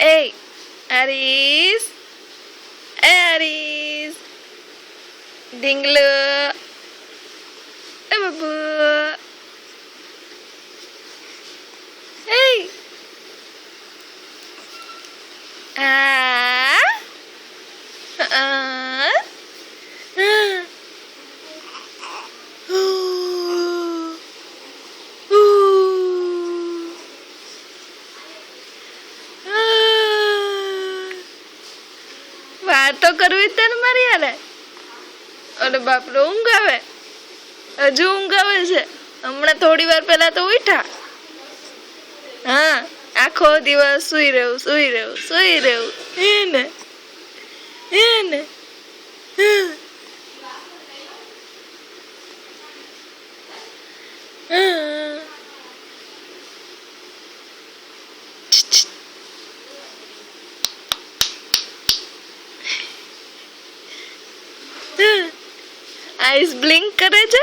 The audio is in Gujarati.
Hey, Aris. Hey, Aris. Dinglu. Hey, babu. Hey. Ah. Ah. વાતો કરવી તને મારી યારે અરે બાપરે ઊંઘ આવે હજુ ઊંઘ આવે છે હમણાં થોડી વાર પહેલા તો ઉઠા હા આખો દિવસ સુઈ રહેવું એને એને આઈસ બ્લિંક કરે છે